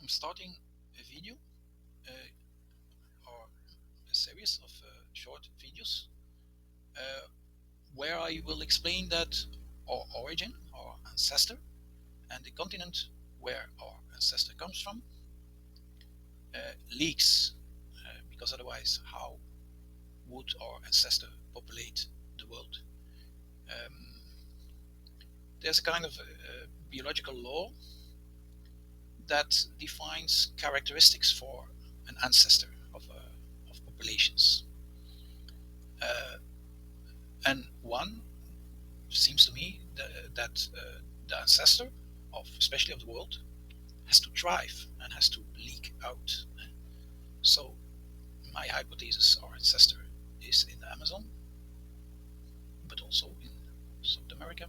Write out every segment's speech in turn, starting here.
I'm starting a video or a series of short videos where I will explain that our origin, our ancestor, and the continent where our ancestor comes from leaks, because otherwise how would our ancestor populate the world? There's a kind of biological law that defines characteristics for an ancestor of populations. And one seems to me that the ancestor of, especially of the world, has to thrive and has to leak out. So my hypothesis, our ancestor is in the Amazon, but also in South America,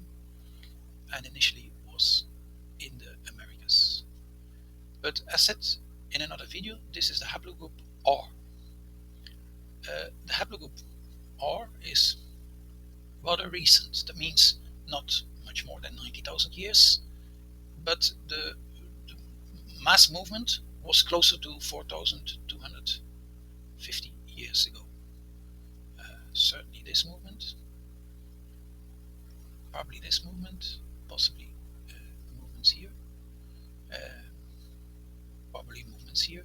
and initially was in the Americas. But as said in another video, this is the haplogroup R. The haplogroup R is rather recent. That means not much more than 90,000 years, but the mass movement was closer to 4,250 years ago. Certainly this movement, probably this movement, possibly movements here, probably movements here,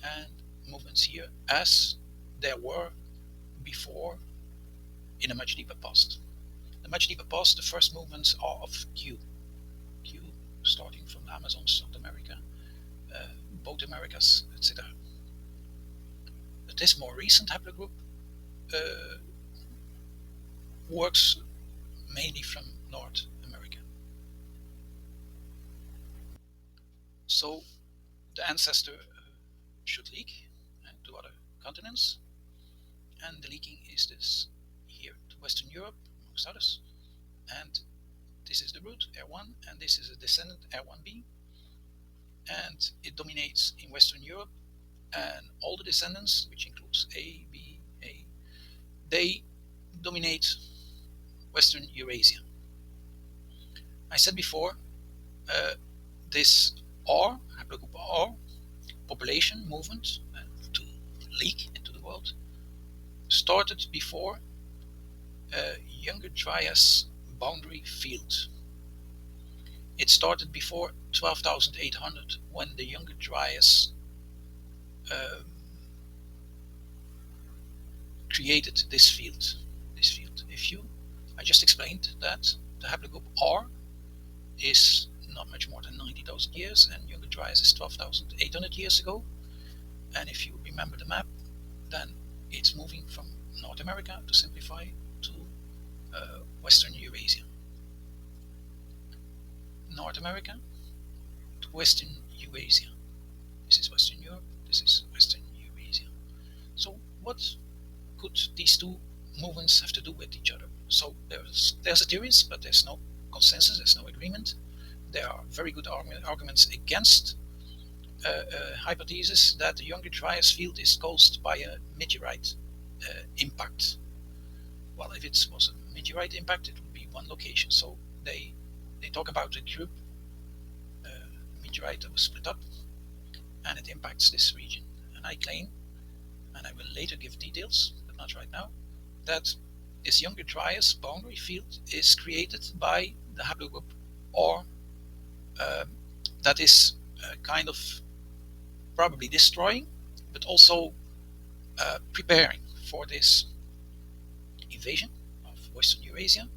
and movements here, as there were before in a much deeper past. The much deeper past, the first movements are of Q starting from the Amazon, South America, both Americas, etc. But this more recent haplogroup works mainly from North America. So the ancestor should leak to other continents, and the leaking is this here to Western Europe, amongst others, and this is the root, R1, and this is a descendant, R1b, and it dominates in Western Europe, and all the descendants, which includes A, B, A, they dominate Western Eurasia. I said before, this R, haplogroup R, population movement to leak into the world, started before Younger Dryas boundary field. It started before 12,800, when the Younger Dryas created this field. I just explained that the haplogroup R is not much more than 90,000 years, and Younger Dryas is 12,800 years ago. And if you remember the map, then it's moving from North America, to simplify, to Western Eurasia. North America to Western Eurasia. This is Western Europe, this is Western Eurasia. So what could these two movements have to do with each other? So there's a theories, but there's no consensus, there's no agreement. There are very good arguments against hypothesis that the Younger Dryas field is caused by a meteorite impact. Well, if it was a meteorite impact, it would be one location. So they talk about a group meteorite that was split up, and it impacts this region. And I claim, and I will later give details, but not right now, that this Younger Dryas boundary field is created by the haplogroup, or that is kind of probably destroying, but also preparing for this invasion of Western Eurasia,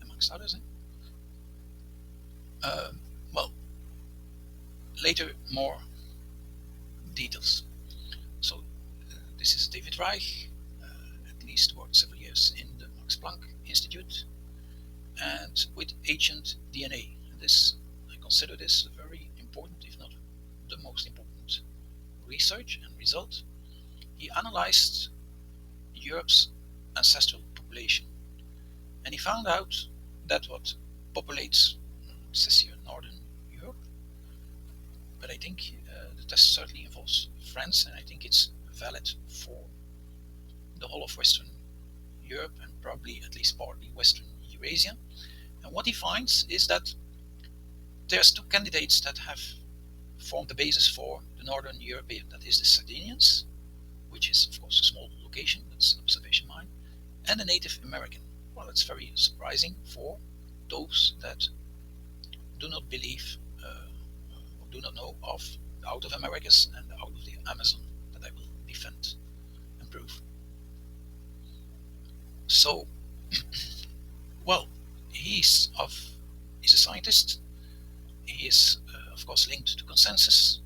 amongst others. Well, later more details. So this is David Reich, at least worked several years in the Max Planck Institute, and with ancient DNA. And this, I consider this very important, if not the most important research and result. He analyzed Europe's ancestral population, and he found out that what populates, it says here, Northern Europe, but I think the test certainly involves France, and I think it's valid for the whole of Western Europe and probably at least partly Western Eurasia. And what he finds is that there's two candidates that have formed the basis for the Northern European, that is the Sardinians, which is of course a small location, that's an observation mine, and the Native American. Well, it's very surprising for those that do not believe or do not know of the out of Americas and the out of the Amazon, that I will defend and prove. So, well, he's a scientist. He is, of course, linked to Consensus,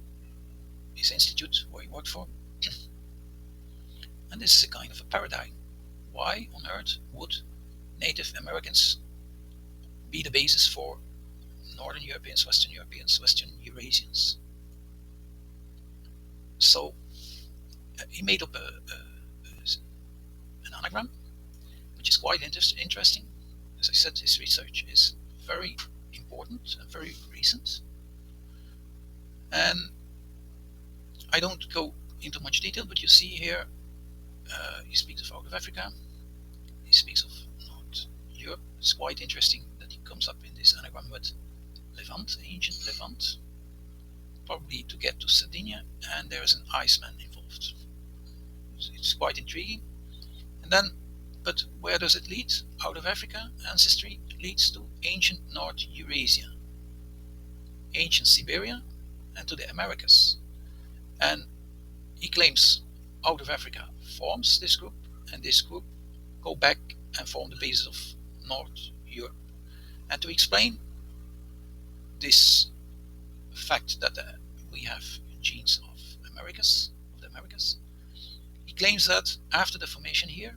his institute where he worked for. And this is a kind of a paradigm. Why on earth would Native Americans be the basis for Northern Europeans, Western Eurasians? So he made up an anagram, which is quite interesting. As I said, his research is very important and very recent. And I don't go into much detail, but you see here, he speaks of out of Africa, he speaks of North Europe. It's quite interesting that he comes up in this anagram with Levant, ancient Levant, probably to get to Sardinia, and there is an Iceman involved. It's quite intriguing. And then, but where does it lead? Out of Africa, ancestry leads to ancient North Eurasia, ancient Siberia, and to the Americas. And he claims out of Africa forms this group, and this group go back and form the basis of North Europe. And to explain this fact that we have genes of the Americas, he claims that after the formation here,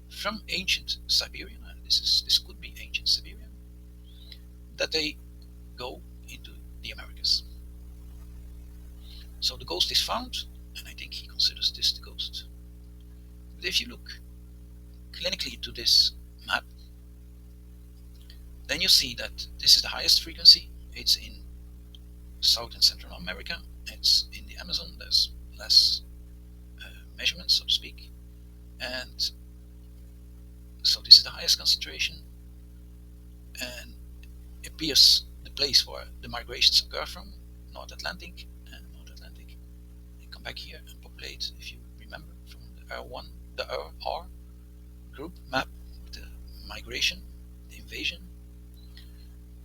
from ancient Siberia, and this could be ancient Siberia, that they go into the Americas. So the ghost is found, and I think he considers this the ghost. But if you look clinically to this map, then you see that this is the highest frequency. It's in South and Central America. It's in the Amazon. There's less measurements, so to speak. And so this is the highest concentration, and it appears the place where the migrations occur from, North Atlantic. They come back here and populate, if you remember, from the R group map with the migration, the invasion.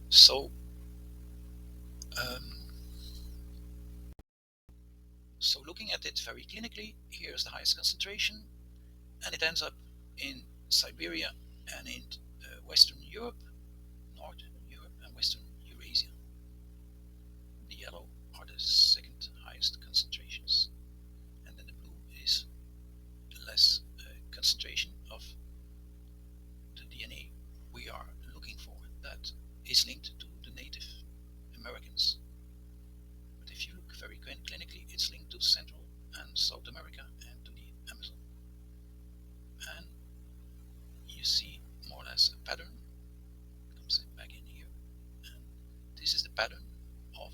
So looking at it very clinically, here's the highest concentration, and it ends up in Siberia and in Western Europe, North Europe and Western Eurasia. The yellow are the second highest concentrations, and then the blue is less concentration of the DNA we are looking for, that is linked to the Native Americans. But if you look very clinically, it's linked to Central and South America and to the Amazon. And you see more or less a pattern. Comes back in here, and this is the pattern of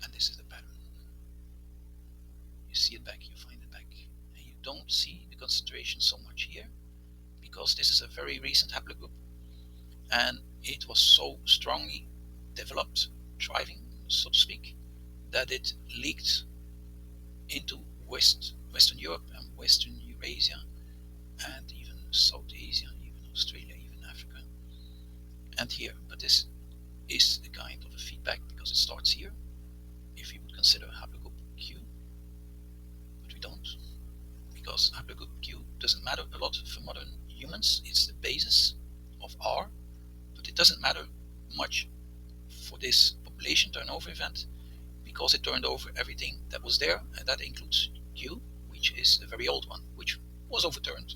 and this is the pattern, you see it back, you find it back, and you don't see the concentration so much here, because this is a very recent haplogroup, and it was so strongly developed, thriving, so to speak, that it leaked into Western Europe and Western Eurasia, and even South Asia, even Australia, even Africa, and here. But this is a kind of a feedback, because it starts here, if you would consider haplogroup Q, but we don't, because haplogroup Q doesn't matter a lot for modern humans. It's the basis of R, but it doesn't matter much for this population turnover event, because it turned over everything that was there, and that includes Q, which is a very old one, which was overturned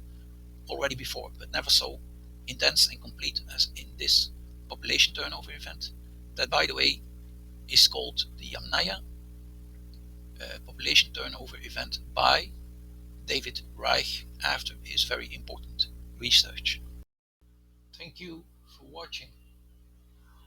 already before, but never so intense and complete as in this population turnover event, that, by the way, is called the Yamnaya population turnover event by David Reich after his very important research. Thank you for watching.